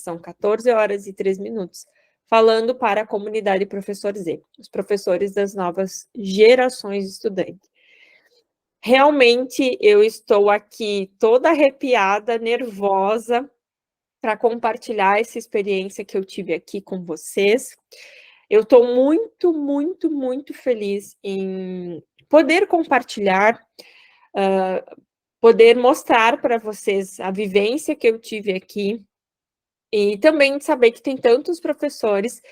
são 14 horas e 3 minutos, falando para a comunidade Professor Z, os professores das novas gerações de estudantes. Realmente, eu estou aqui toda arrepiada, nervosa, para compartilhar essa experiência que eu tive aqui com vocês. Eu estou muito, muito, muito feliz em poder compartilhar, poder mostrar para vocês a vivência que eu tive aqui e também saber que tem tantos professores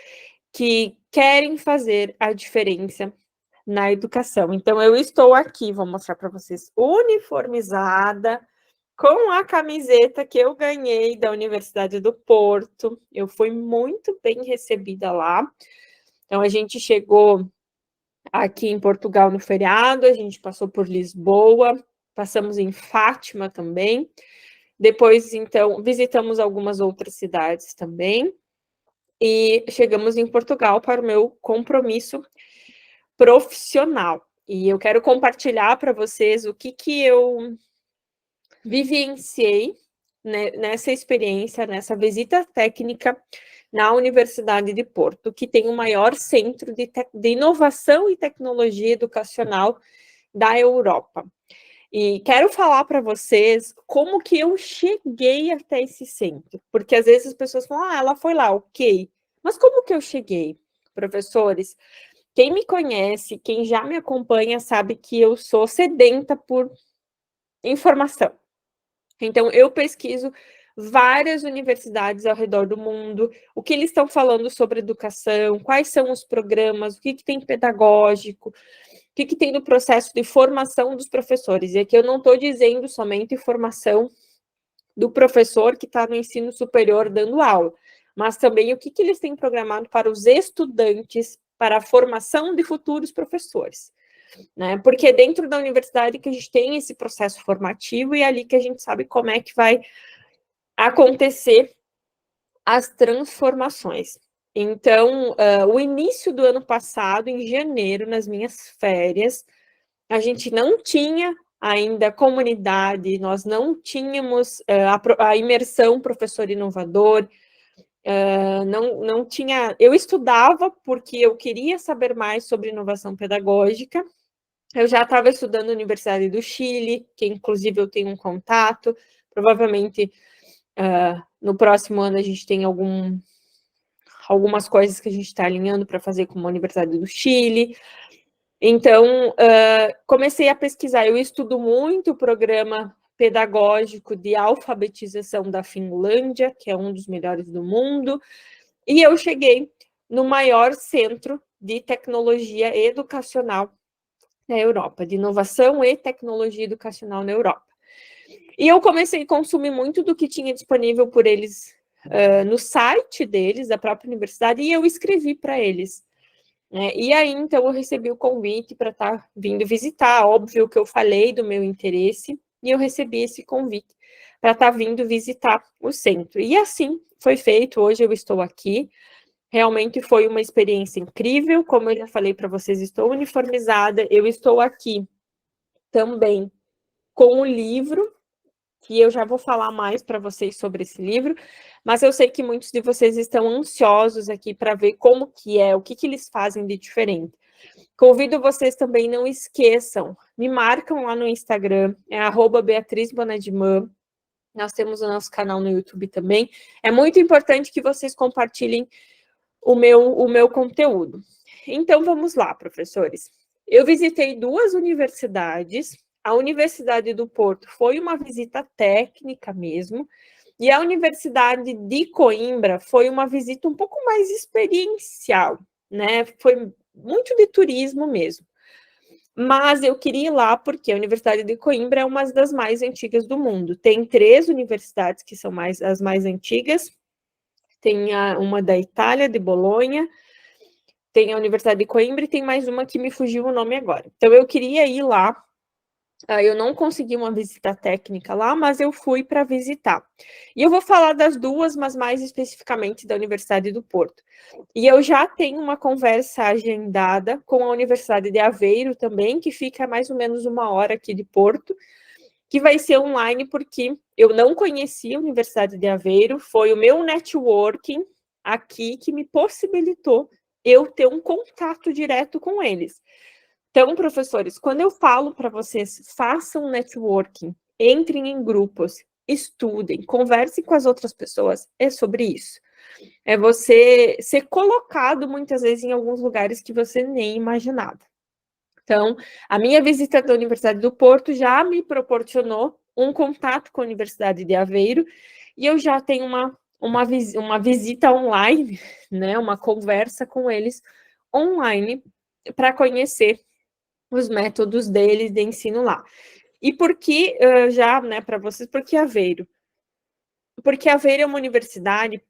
que querem fazer a diferença na educação. Então, eu estou aqui, vou mostrar para vocês, uniformizada, com a camiseta que eu ganhei da Universidade do Porto. Eu fui muito bem recebida lá. Então, a gente chegou aqui em Portugal no feriado, a gente passou por Lisboa, passamos em Fátima também. Depois, então, visitamos algumas outras cidades também. E chegamos em Portugal para o meu compromisso profissional. E eu quero compartilhar para vocês o que eu vivenciei, né, nessa experiência, nessa visita técnica na Universidade de Porto, que tem o maior centro de inovação e tecnologia educacional da Europa. E quero falar para vocês como que eu cheguei até esse centro, porque às vezes as pessoas falam, ela foi lá, ok, mas como que eu cheguei? Professores, quem me conhece, quem já me acompanha, sabe que eu sou sedenta por informação. Então, eu pesquiso várias universidades ao redor do mundo, o que eles estão falando sobre educação, quais são os programas, o que tem pedagógico, o que tem no processo de formação dos professores. E aqui eu não estou dizendo somente formação do professor que está no ensino superior dando aula, mas também o que eles têm programado para os estudantes, para a formação de futuros professores. Né? Porque dentro da universidade que a gente tem esse processo formativo e é ali que a gente sabe como é que vai acontecer as transformações. Então, o início do ano passado, em janeiro, nas minhas férias, a gente não tinha ainda comunidade, nós não tínhamos a imersão professor inovador, não tinha... Eu estudava porque eu queria saber mais sobre inovação pedagógica. Eu já estava estudando na Universidade do Chile, que inclusive eu tenho um contato, provavelmente no próximo ano a gente tem algumas coisas que a gente está alinhando para fazer com a Universidade do Chile. Então, comecei a pesquisar, eu estudo muito o programa pedagógico de alfabetização da Finlândia, que é um dos melhores do mundo, e eu cheguei no maior centro de tecnologia educacional na Europa, de inovação e tecnologia educacional na Europa. E eu comecei a consumir muito do que tinha disponível por eles no site deles, da própria universidade, e eu escrevi para eles. Né? E aí, então, eu recebi o convite para estar vindo visitar, óbvio que eu falei do meu interesse, e eu recebi esse convite para estar vindo visitar o centro. E assim foi feito, hoje eu estou aqui. Realmente foi uma experiência incrível, como eu já falei para vocês, estou uniformizada, eu estou aqui também com o livro, que eu já vou falar mais para vocês sobre esse livro, mas eu sei que muitos de vocês estão ansiosos aqui para ver como que é, o que eles fazem de diferente. Convido vocês também, não esqueçam, me marcam lá no Instagram, é @BeatrizBonadimã, nós temos o nosso canal no YouTube também. É muito importante que vocês compartilhem o meu conteúdo. Então, vamos lá, professores. Eu visitei 2 universidades. A Universidade do Porto foi uma visita técnica mesmo, e a Universidade de Coimbra foi uma visita um pouco mais experiencial, né? Foi muito de turismo mesmo. Mas eu queria ir lá porque a Universidade de Coimbra é uma das mais antigas do mundo. Tem 3 universidades que são as mais antigas. Tem uma da Itália, de Bolonha, tem a Universidade de Coimbra e tem mais uma que me fugiu o nome agora. Então, eu queria ir lá, eu não consegui uma visita técnica lá, mas eu fui para visitar. E eu vou falar das 2, mas mais especificamente da Universidade do Porto. E eu já tenho uma conversa agendada com a Universidade de Aveiro também, que fica mais ou menos 1 hora aqui de Porto, que vai ser online, porque eu não conhecia a Universidade de Aveiro, foi o meu networking aqui que me possibilitou eu ter um contato direto com eles. Então, professores, quando eu falo para vocês, façam networking, entrem em grupos, estudem, conversem com as outras pessoas, é sobre isso. É você ser colocado, muitas vezes, em alguns lugares que você nem imaginava. Então, a minha visita da Universidade do Porto já me proporcionou um contato com a Universidade de Aveiro, e eu já tenho uma visita online, né, uma conversa com eles online, para conhecer os métodos deles de ensino lá. E por que, já, né, para vocês, por que Aveiro? Porque Aveiro é uma universidade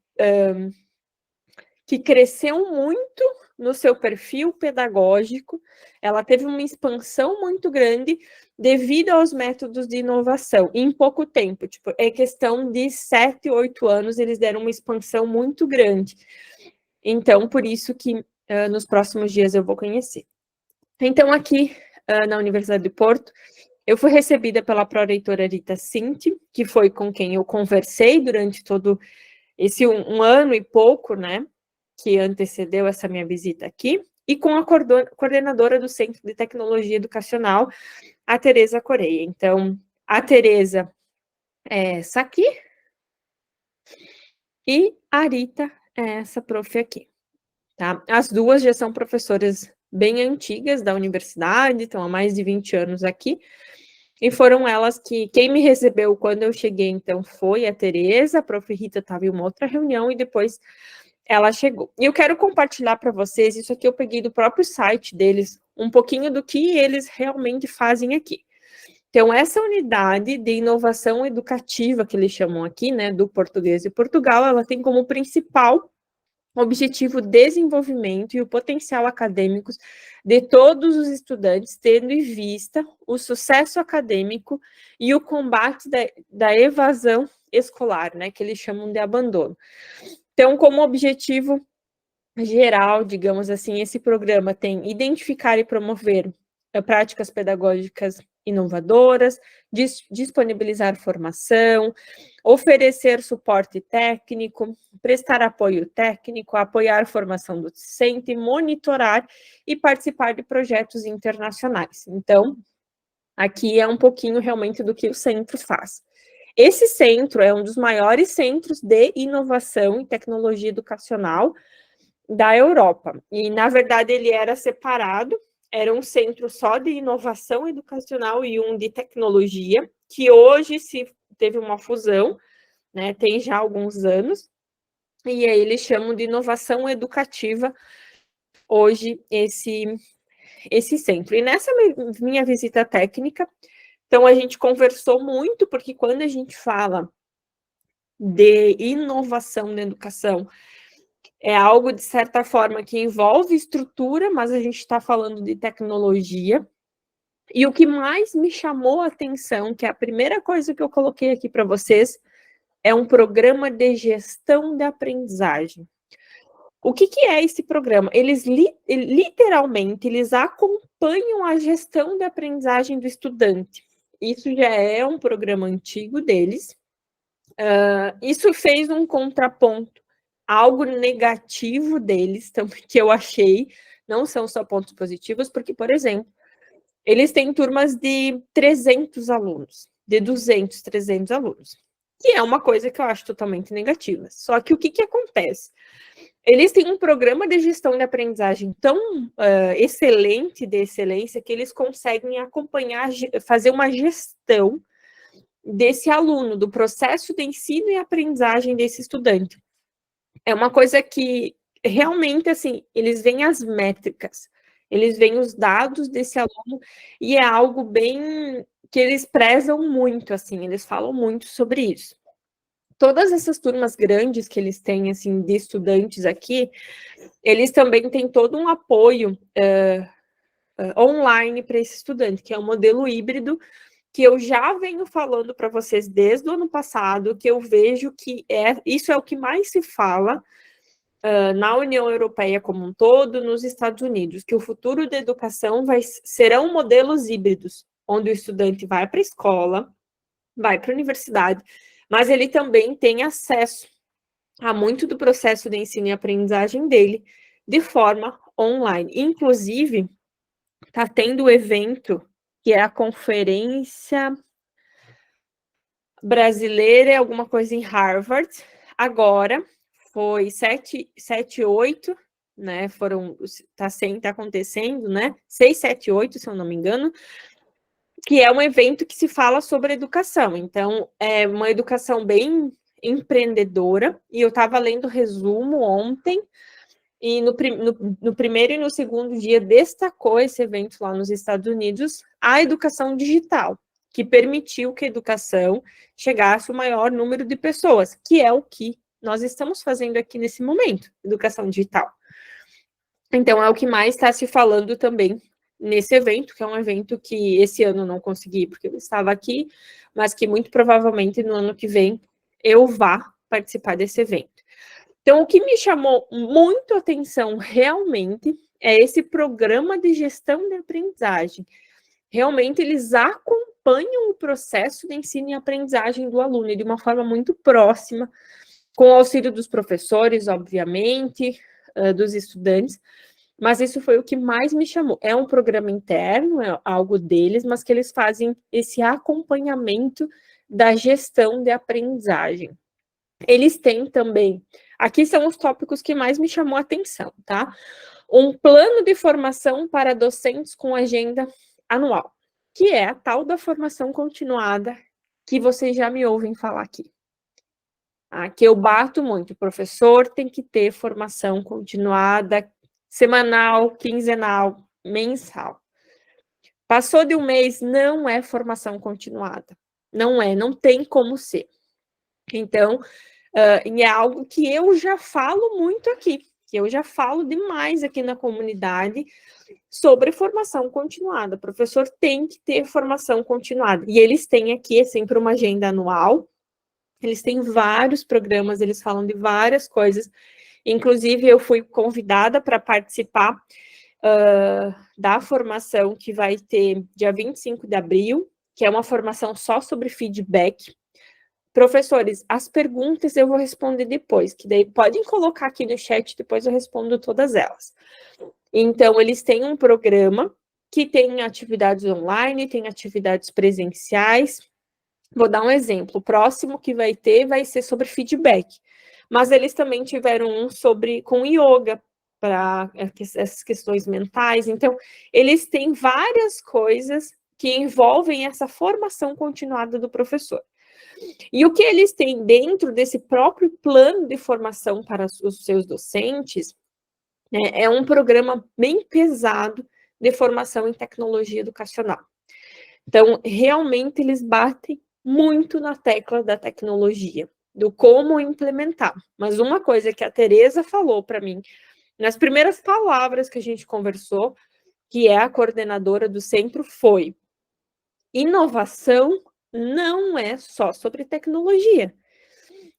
que cresceu muito no seu perfil pedagógico, ela teve uma expansão muito grande devido aos métodos de inovação, em pouco tempo, tipo, é questão de 7, 8 anos, eles deram uma expansão muito grande. Então, por isso que nos próximos dias eu vou conhecer. Então, aqui na Universidade de Porto, eu fui recebida pela pró-reitora Rita Cinti, que foi com quem eu conversei durante todo esse um ano e pouco, né, que antecedeu essa minha visita aqui, e com a coordenadora do Centro de Tecnologia Educacional, a Tereza Coreia. Então, a Tereza é essa aqui, e a Rita é essa prof aqui, tá? As duas já são professoras bem antigas da universidade, estão há mais de 20 anos aqui, e foram elas que, quem me recebeu quando eu cheguei, então, foi a Tereza, a prof. Rita estava em uma outra reunião, e depois ela chegou. E eu quero compartilhar para vocês, isso aqui eu peguei do próprio site deles, um pouquinho do que eles realmente fazem aqui. Então, essa unidade de inovação educativa, que eles chamam aqui, né, do português de Portugal, ela tem como principal objetivo o desenvolvimento e o potencial acadêmicos de todos os estudantes, tendo em vista o sucesso acadêmico e o combate da evasão escolar, né, que eles chamam de abandono. Então, como objetivo geral, digamos assim, esse programa tem identificar e promover práticas pedagógicas inovadoras, disponibilizar formação, oferecer suporte técnico, prestar apoio técnico, apoiar a formação do docente, monitorar e participar de projetos internacionais. Então, aqui é um pouquinho realmente do que o centro faz. Esse centro é um dos maiores centros de inovação e tecnologia educacional da Europa. E, na verdade, ele era separado, era um centro só de inovação educacional e um de tecnologia, que hoje se teve uma fusão, né, tem já alguns anos, e aí eles chamam de inovação educativa hoje esse centro. E nessa minha visita técnica, então a gente conversou muito, porque quando a gente fala de inovação na educação, é algo, de certa forma, que envolve estrutura, mas a gente está falando de tecnologia. E o que mais me chamou a atenção, que é a primeira coisa que eu coloquei aqui para vocês, é um programa de gestão de aprendizagem. O que é esse programa? Eles, literalmente, eles acompanham a gestão de aprendizagem do estudante. Isso já é um programa antigo deles. Isso fez um contraponto, algo negativo deles, que eu achei, não são só pontos positivos, porque, por exemplo, eles têm turmas de 300 alunos, de 200, 300 alunos, que é uma coisa que eu acho totalmente negativa. Só que o que acontece? Eles têm um programa de gestão de aprendizagem tão excelente, de excelência, que eles conseguem acompanhar, fazer uma gestão desse aluno, do processo de ensino e aprendizagem desse estudante. É uma coisa que realmente, assim, eles veem as métricas, eles veem os dados desse aluno, e é algo bem que eles prezam muito, assim, eles falam muito sobre isso. Todas essas turmas grandes que eles têm, assim, de estudantes aqui, eles também têm todo um apoio online para esse estudante, que é um modelo híbrido, que eu já venho falando para vocês desde o ano passado, que eu vejo que isso é o que mais se fala na União Europeia como um todo, nos Estados Unidos, que o futuro da educação serão modelos híbridos, onde o estudante vai para a escola, vai para a universidade, mas ele também tem acesso a muito do processo de ensino e aprendizagem dele de forma online. Inclusive, está tendo o evento, que é a Conferência Brasileira, alguma coisa em Harvard, agora, foi 7, 8, né, tá acontecendo, né, 6, 7, 8, se eu não me engano, que é um evento que se fala sobre educação. Então, é uma educação bem empreendedora, e eu estava lendo o resumo ontem, e no primeiro e no segundo dia destacou esse evento lá nos Estados Unidos, a educação digital, que permitiu que a educação chegasse ao maior número de pessoas, que é o que nós estamos fazendo aqui nesse momento, educação digital. Então, é o que mais está se falando também nesse evento, que é um evento que esse ano não consegui, porque eu estava aqui, mas que muito provavelmente no ano que vem eu vá participar desse evento. Então, o que me chamou muito a atenção realmente é esse programa de gestão de aprendizagem. Realmente, eles acompanham o processo de ensino e aprendizagem do aluno de uma forma muito próxima, com o auxílio dos professores, obviamente, dos estudantes, mas isso foi o que mais me chamou. É um programa interno, é algo deles, mas que eles fazem esse acompanhamento da gestão de aprendizagem. Eles têm também, aqui são os tópicos que mais me chamou a atenção, tá? Um plano de formação para docentes com agenda anual, que é a tal da formação continuada que vocês já me ouvem falar aqui. Que eu bato muito, o professor tem que ter formação continuada, semanal, quinzenal, mensal. Passou de um mês, não é formação continuada. Não tem como ser. Então, e é algo que eu já falo muito aqui, que eu já falo demais aqui na comunidade sobre formação continuada. O professor tem que ter formação continuada. E eles têm aqui, é sempre uma agenda anual, eles têm vários programas, eles falam de várias coisas. Inclusive, eu fui convidada para participar da formação que vai ter dia 25 de abril, que é uma formação só sobre feedback. Professores, as perguntas eu vou responder depois, que daí podem colocar aqui no chat, depois eu respondo todas elas. Então, eles têm um programa que tem atividades online, tem atividades presenciais. Vou dar um exemplo. O próximo que vai ser sobre feedback. Mas eles também tiveram um com yoga, para essas questões mentais. Então, eles têm várias coisas que envolvem essa formação continuada do professor. E o que eles têm dentro desse próprio plano de formação para os seus docentes, né, é um programa bem pesado de formação em tecnologia educacional. Então, realmente, eles batem muito na tecla da tecnologia, do como implementar. Mas uma coisa que a Tereza falou para mim, nas primeiras palavras que a gente conversou, que é a coordenadora do centro, foi: inovação não é só sobre tecnologia.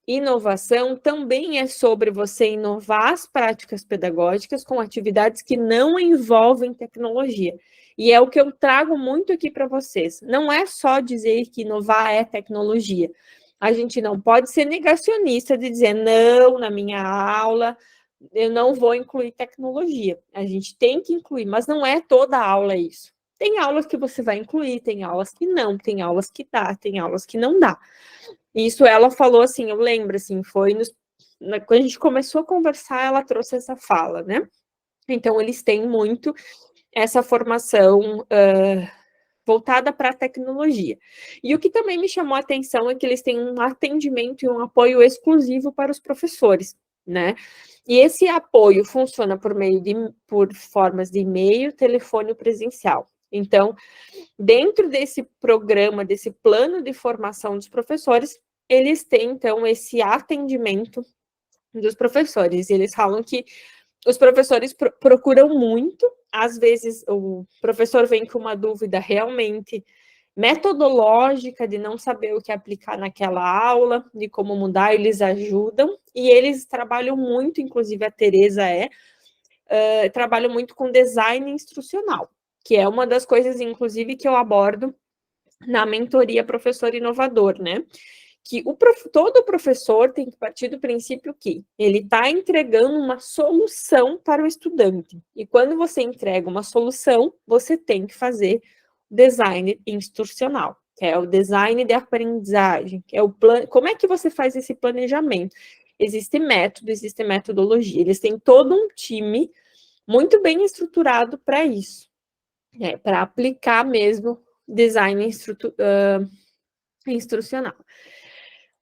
Inovação também é sobre você inovar as práticas pedagógicas com atividades que não envolvem tecnologia. E é o que eu trago muito aqui para vocês. Não é só dizer que inovar é tecnologia. A gente não pode ser negacionista de dizer, não, na minha aula eu não vou incluir tecnologia. A gente tem que incluir, mas não é toda aula isso. Tem aulas que você vai incluir, tem aulas que não, tem aulas que dá, tem aulas que não dá. Isso ela falou assim, eu lembro, assim, foi quando a gente começou a conversar, ela trouxe essa fala, né? Então, eles têm muito essa formação voltada para a tecnologia. E o que também me chamou a atenção é que eles têm um atendimento e um apoio exclusivo para os professores, né? E esse apoio funciona por formas de e-mail, telefone ou presencial. Então, dentro desse programa, desse plano de formação dos professores, eles têm, então, esse atendimento dos professores. Eles falam que os professores procuram muito, às vezes o professor vem com uma dúvida realmente metodológica, de não saber o que aplicar naquela aula, de como mudar, eles ajudam, e eles trabalham muito, inclusive a Tereza trabalham muito com design instrucional, que é uma das coisas, inclusive, que eu abordo na mentoria Professor Inovador, né? Que todo professor tem que partir do princípio que ele está entregando uma solução para o estudante. E quando você entrega uma solução, você tem que fazer design instrucional, que é o design de aprendizagem, que é o plano. Como é que você faz esse planejamento? Existe método, existe metodologia. Eles têm todo um time muito bem estruturado para isso, né? Para aplicar mesmo design instrucional.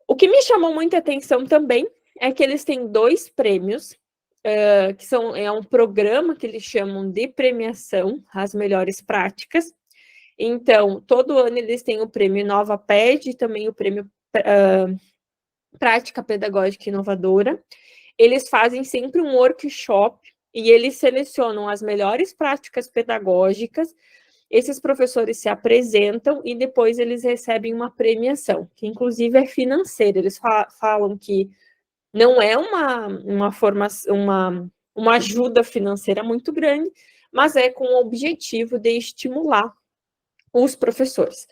O que me chamou muita atenção também é que eles têm 2 prêmios, que é um programa que eles chamam de premiação, as melhores práticas. Então, todo ano eles têm o prêmio InovaPed e também o prêmio Prática Pedagógica Inovadora. Eles fazem sempre um workshop e eles selecionam as melhores práticas pedagógicas. Esses professores se apresentam e depois eles recebem uma premiação, que inclusive é financeira. Eles falam que não é uma ajuda financeira muito grande, mas é com o objetivo de estimular os professores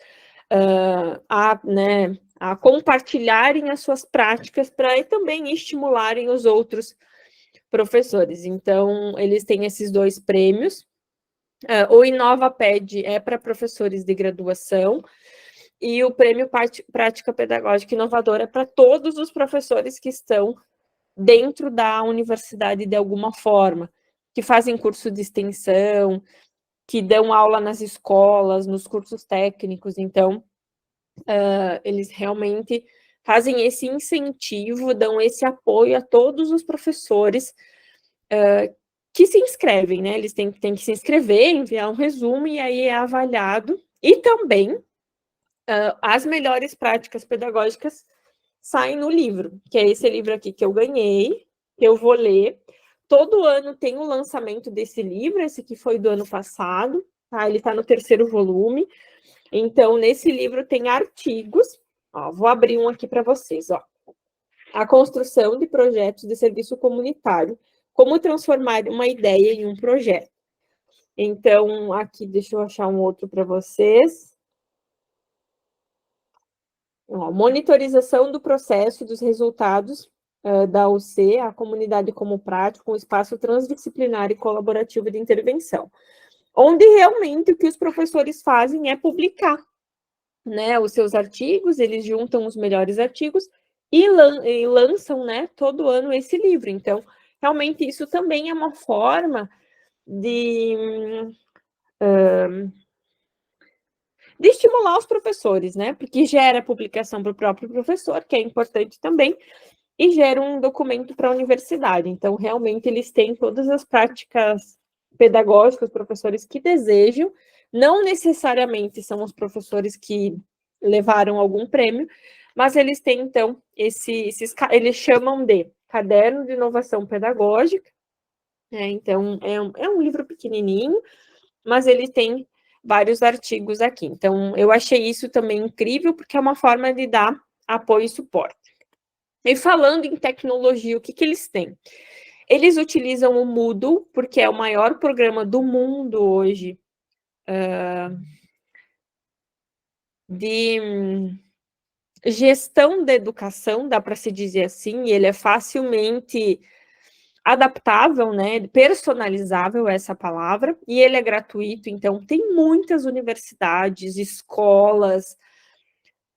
a compartilharem as suas práticas para também estimularem os outros professores. Então, eles têm esses 2 prêmios. O InovaPed é para professores de graduação e o Prêmio Prática Pedagógica Inovadora é para todos os professores que estão dentro da universidade de alguma forma, que fazem curso de extensão, que dão aula nas escolas, nos cursos técnicos. Então, eles realmente fazem esse incentivo, dão esse apoio a todos os professores que se inscrevem, né? Eles têm que se inscrever, enviar um resumo e aí é avaliado. E também as melhores práticas pedagógicas saem no livro, que é esse livro aqui que eu ganhei, que eu vou ler. Todo ano tem o lançamento desse livro, esse aqui foi do ano passado, tá? Ele está no 3º volume. Então, nesse livro tem artigos, ó, vou abrir um aqui para vocês, ó. A construção de projetos de serviço comunitário, como transformar uma ideia em um projeto. Então, aqui, deixa eu achar um outro para vocês. Ó, monitorização do processo dos resultados da UC, a comunidade como prático, um espaço transdisciplinar e colaborativo de intervenção, onde realmente o que os professores fazem é publicar, né, os seus artigos, eles juntam os melhores artigos e lançam, né, todo ano esse livro. Então, realmente isso também é uma forma de estimular os professores, né, porque gera publicação para o próprio professor, que é importante também, e gera um documento para a universidade. Então, realmente, eles têm todas as práticas pedagógicas, os professores que desejam, não necessariamente são os professores que levaram algum prêmio, mas eles têm, então, eles chamam de Caderno de Inovação Pedagógica, né? Então, é um livro pequenininho, mas ele tem vários artigos aqui. Então, eu achei isso também incrível, porque é uma forma de dar apoio e suporte. E falando em tecnologia, o que eles têm? Eles utilizam o Moodle, porque é o maior programa do mundo hoje de gestão da educação, dá para se dizer assim, e ele é facilmente adaptável, né, personalizável, essa palavra, e ele é gratuito, então tem muitas universidades, escolas,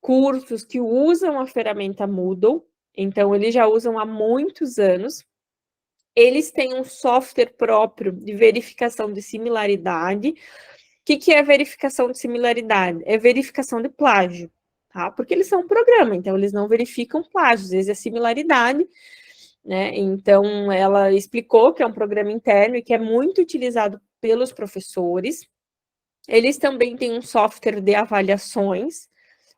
cursos que usam a ferramenta Moodle, então eles já usam há muitos anos. Eles têm um software próprio de verificação de similaridade. O que é verificação de similaridade? É verificação de plágio, tá? Porque eles são um programa, então eles não verificam plágio, às vezes é similaridade, né? Então, ela explicou que é um programa interno e que é muito utilizado pelos professores. Eles também têm um software de avaliações,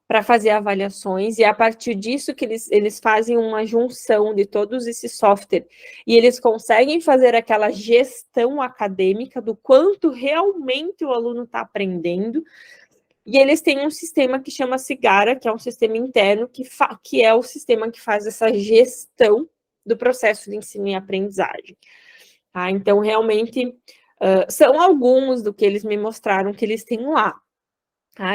para fazer avaliações, e a partir disso que eles fazem uma junção de todos esses softwares, e eles conseguem fazer aquela gestão acadêmica do quanto realmente o aluno está aprendendo, e eles têm um sistema que chama Cigara, que é um sistema interno, que é o sistema que faz essa gestão do processo de ensino e aprendizagem. Tá? Então, realmente, são alguns do que eles me mostraram que eles têm lá.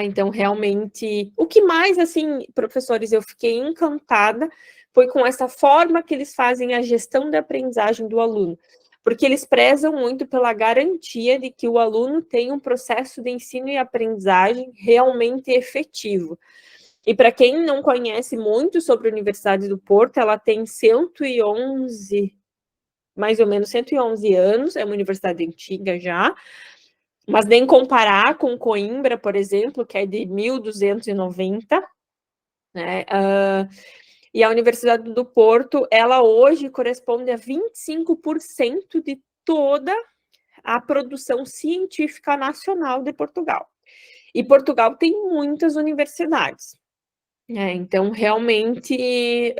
Então, realmente, o que mais, assim, professores, eu fiquei encantada foi com essa forma que eles fazem a gestão da aprendizagem do aluno, porque eles prezam muito pela garantia de que o aluno tem um processo de ensino e aprendizagem realmente efetivo. E para quem não conhece muito sobre a Universidade do Porto, ela tem 111, mais ou menos 111 anos, é uma universidade antiga já, mas nem comparar com Coimbra, por exemplo, que é de 1290, né? E a Universidade do Porto, ela hoje corresponde a 25% de toda a produção científica nacional de Portugal. E Portugal tem muitas universidades. Então, realmente,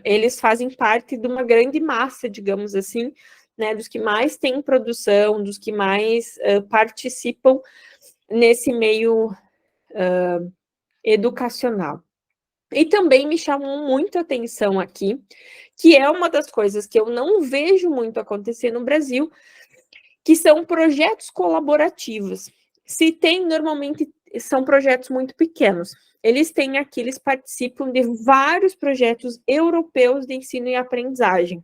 eles fazem parte de uma grande massa, digamos assim, né, dos que mais têm produção, dos que mais participam nesse meio educacional. E também me chamou muito a atenção aqui, que é uma das coisas que eu não vejo muito acontecer no Brasil, que são projetos colaborativos. Se tem, normalmente, são projetos muito pequenos. Eles têm aqui, eles participam de vários projetos europeus de ensino e aprendizagem.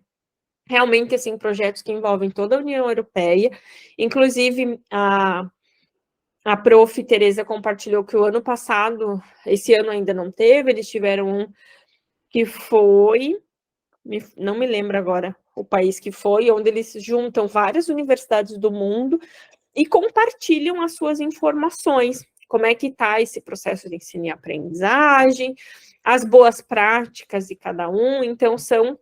Realmente, assim, projetos que envolvem toda a União Europeia, inclusive a prof. Tereza compartilhou que o ano passado, esse ano ainda não teve, eles tiveram um que foi, não me lembro agora o país que foi, onde eles juntam várias universidades do mundo e compartilham as suas informações, como é que está esse processo de ensino e aprendizagem, as boas práticas de cada um. Então, são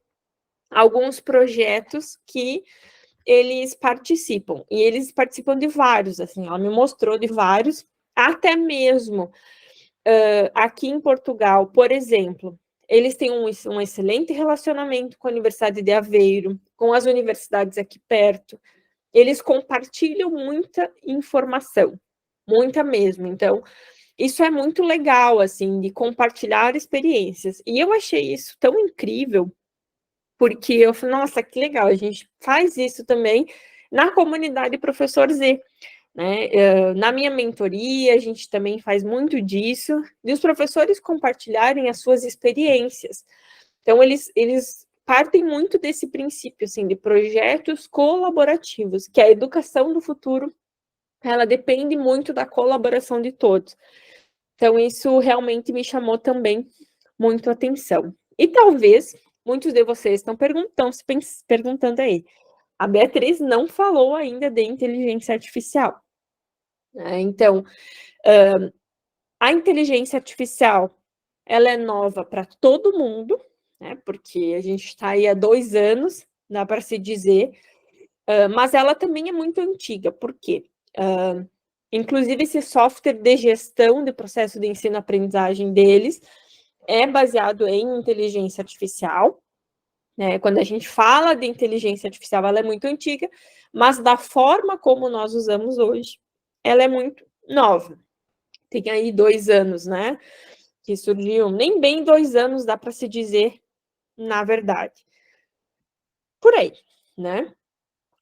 alguns projetos que eles participam, e eles participam de vários, assim, ela me mostrou de vários, até mesmo aqui em Portugal, por exemplo, eles têm um excelente relacionamento com a Universidade de Aveiro, com as universidades aqui perto, eles compartilham muita informação, muita mesmo. Então, isso é muito legal, assim, de compartilhar experiências. E eu achei isso tão incrível, porque eu falei, nossa, que legal, a gente faz isso também na comunidade Professor Z. Né? Na minha mentoria, a gente também faz muito disso, de os professores compartilharem as suas experiências. Então, eles partem muito desse princípio, assim, de projetos colaborativos, que a educação do futuro, ela depende muito da colaboração de todos. Então, isso realmente me chamou também muito a atenção. E talvez, muitos de vocês estão perguntando aí, a Beatriz não falou ainda de inteligência artificial. Então, a inteligência artificial, ela é nova para todo mundo, né? Porque a gente está aí há 2 anos, dá para se dizer, mas ela também é muito antiga, por quê? Inclusive, esse software de gestão de processo de ensino-aprendizagem deles é baseado em inteligência artificial, né? Quando a gente fala de inteligência artificial, ela é muito antiga, mas da forma como nós usamos hoje, ela é muito nova. Tem aí 2 anos, né? Que surgiu, nem bem 2 anos dá para se dizer, na verdade. Por aí, né?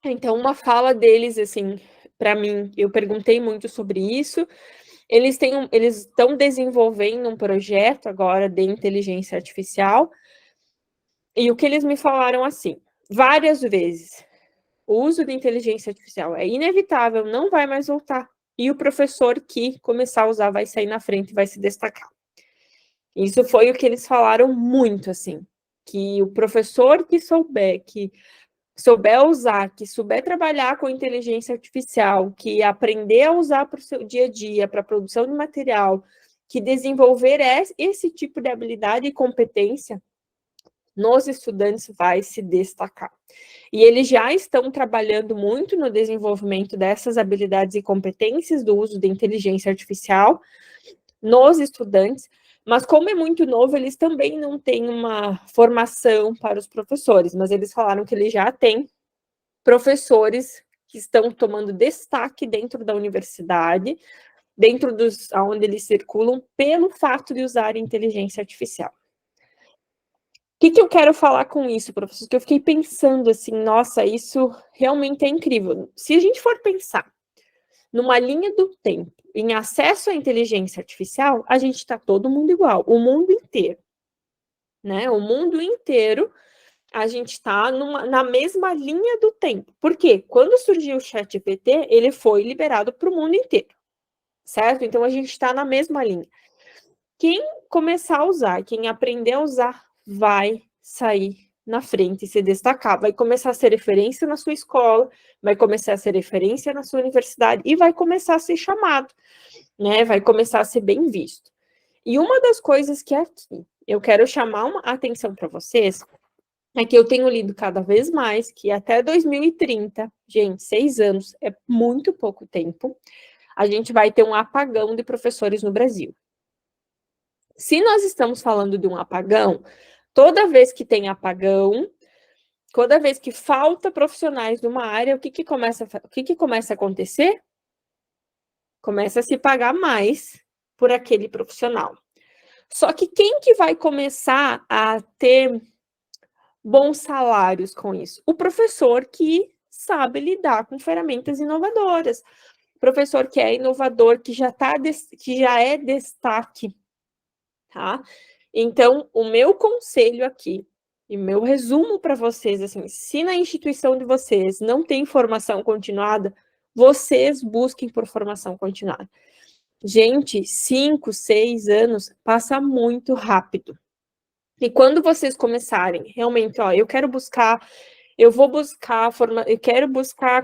Então, uma fala deles, assim, para mim, eu perguntei muito sobre isso. Eles estão desenvolvendo um projeto agora de inteligência artificial, e o que eles me falaram assim, várias vezes, o uso de inteligência artificial é inevitável, não vai mais voltar. E o professor que começar a usar vai sair na frente e vai se destacar. Isso foi o que eles falaram muito, assim, que o professor que souber usar, que souber trabalhar com inteligência artificial, que aprender a usar para o seu dia a dia, para a produção de material, que desenvolver esse tipo de habilidade e competência nos estudantes vai se destacar. E eles já estão trabalhando muito no desenvolvimento dessas habilidades e competências do uso de inteligência artificial nos estudantes, mas como é muito novo, eles também não têm uma formação para os professores, mas eles falaram que eles já têm professores que estão tomando destaque dentro da universidade, dentro dos onde eles circulam, pelo fato de usar inteligência artificial. O que eu quero falar com isso, professor? Que eu fiquei pensando assim, nossa, isso realmente é incrível. Se a gente for pensar numa linha do tempo, em acesso à inteligência artificial, a gente está todo mundo igual, o mundo inteiro, né? O mundo inteiro, a gente está na mesma linha do tempo. Por quê? Quando surgiu o ChatGPT, ele foi liberado para o mundo inteiro, certo? Então, a gente está na mesma linha. Quem começar a usar, quem aprender a usar, vai sair na frente e se destacar, vai começar a ser referência na sua escola, vai começar a ser referência na sua universidade e vai começar a ser chamado, né? Vai começar a ser bem visto. E uma das coisas que aqui eu quero chamar a atenção para vocês é que eu tenho lido cada vez mais que até 2030, gente, 6 anos é muito pouco tempo, a gente vai ter um apagão de professores no Brasil. Se nós estamos falando de um apagão, toda vez que tem apagão, toda vez que falta profissionais numa área, o que começa a acontecer? Começa a se pagar mais por aquele profissional. Só que quem que vai começar a ter bons salários com isso? O professor que sabe lidar com ferramentas inovadoras. O professor que é inovador, que já é destaque, tá? Então, o meu conselho aqui, e meu resumo para vocês, assim, se na instituição de vocês não tem formação continuada, vocês busquem por formação continuada. Gente, 5, 6 anos passa muito rápido. E quando vocês começarem, realmente, ó, eu quero buscar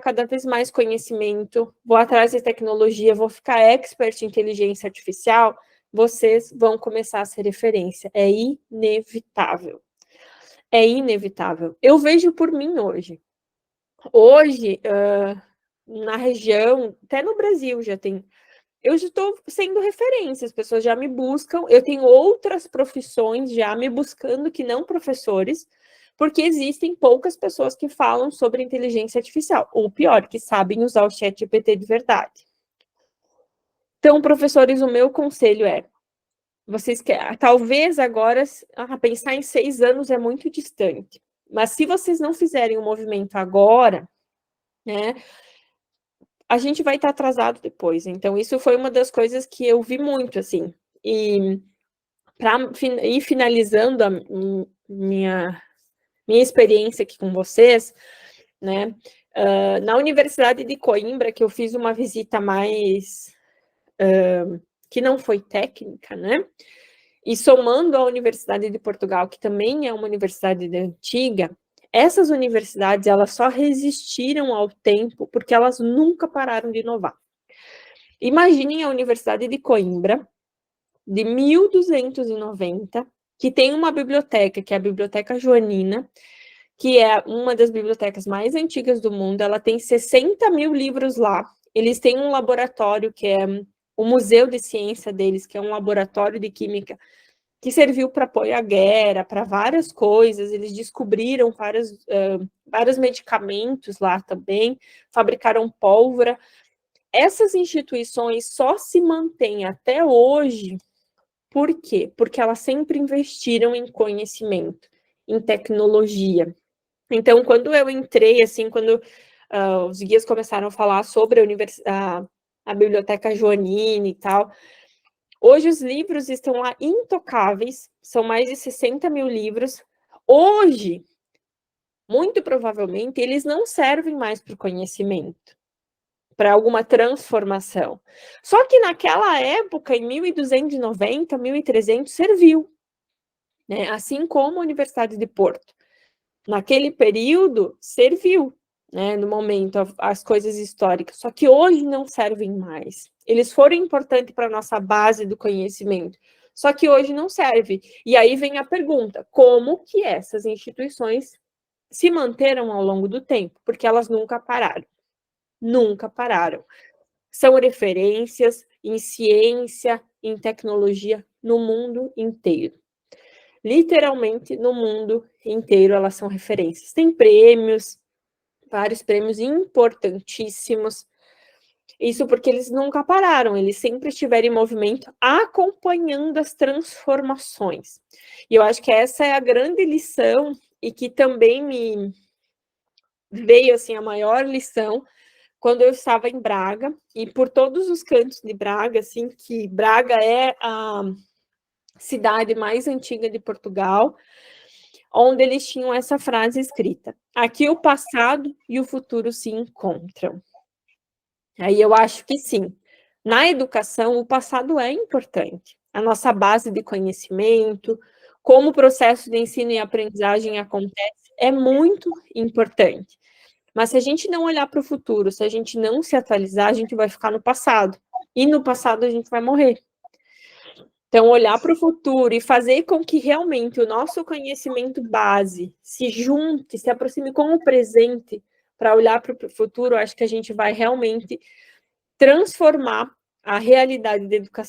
cada vez mais conhecimento, vou atrás de tecnologia, vou ficar expert em inteligência artificial, vocês vão começar a ser referência. É inevitável. É inevitável. Eu vejo por mim hoje. Hoje, na região, até no Brasil já tem. Eu já estou sendo referência, as pessoas já me buscam. Eu tenho outras profissões já me buscando que não professores, porque existem poucas pessoas que falam sobre inteligência artificial, ou pior, que sabem usar o ChatGPT de verdade. Então, professores, o meu conselho é: vocês querem, talvez agora, pensar em 6 anos é muito distante, mas se vocês não fizerem o movimento agora, né, a gente vai estar atrasado depois. Então, isso foi uma das coisas que eu vi muito, assim. E para ir finalizando a minha experiência aqui com vocês, né, na Universidade de Coimbra, que eu fiz uma visita mais, que não foi técnica, né, e somando a Universidade de Portugal, que também é uma universidade antiga, essas universidades, elas só resistiram ao tempo porque elas nunca pararam de inovar. Imaginem a Universidade de Coimbra, de 1290, que tem uma biblioteca, que é a Biblioteca Joanina, que é uma das bibliotecas mais antigas do mundo. Ela tem 60 mil livros lá. Eles têm um laboratório, que é o Museu de Ciência deles, que é um laboratório de química, que serviu para apoio à guerra, para várias coisas. Eles descobriram vários medicamentos lá também, fabricaram pólvora. Essas instituições só se mantêm até hoje. Por quê? Porque elas sempre investiram em conhecimento, em tecnologia. Então, quando eu entrei, assim, quando os guias começaram a falar sobre a Biblioteca Joanina e tal, hoje os livros estão lá intocáveis, são mais de 60 mil livros. Hoje, muito provavelmente, eles não servem mais para o conhecimento, para alguma transformação. Só que naquela época, em 1290, 1300, serviu, né? Assim como a Universidade de Porto. Naquele período, serviu, né? No momento, as coisas históricas. Só que hoje não servem mais. Eles foram importantes para a nossa base do conhecimento. Só que hoje não serve. E aí vem a pergunta: como que essas instituições se manteram ao longo do tempo? Porque elas nunca pararam. Nunca pararam. São referências em ciência, em tecnologia, no mundo inteiro. Literalmente, no mundo inteiro, elas são referências. Tem prêmios, vários prêmios importantíssimos. Isso porque eles nunca pararam, eles sempre estiveram em movimento, acompanhando as transformações. E eu acho que essa é a grande lição, e que também me veio, assim, a maior lição, quando eu estava em Braga, e por todos os cantos de Braga, assim, que Braga é a cidade mais antiga de Portugal, onde eles tinham essa frase escrita: aqui o passado e o futuro se encontram. Aí eu acho que sim. Na educação, o passado é importante. A nossa base de conhecimento, como o processo de ensino e aprendizagem acontece, é muito importante. Mas se a gente não olhar para o futuro, se a gente não se atualizar, a gente vai ficar no passado. E no passado a gente vai morrer. Então, olhar para o futuro e fazer com que realmente o nosso conhecimento base se junte, se aproxime com o presente para olhar para o futuro, acho que a gente vai realmente transformar a realidade da educação.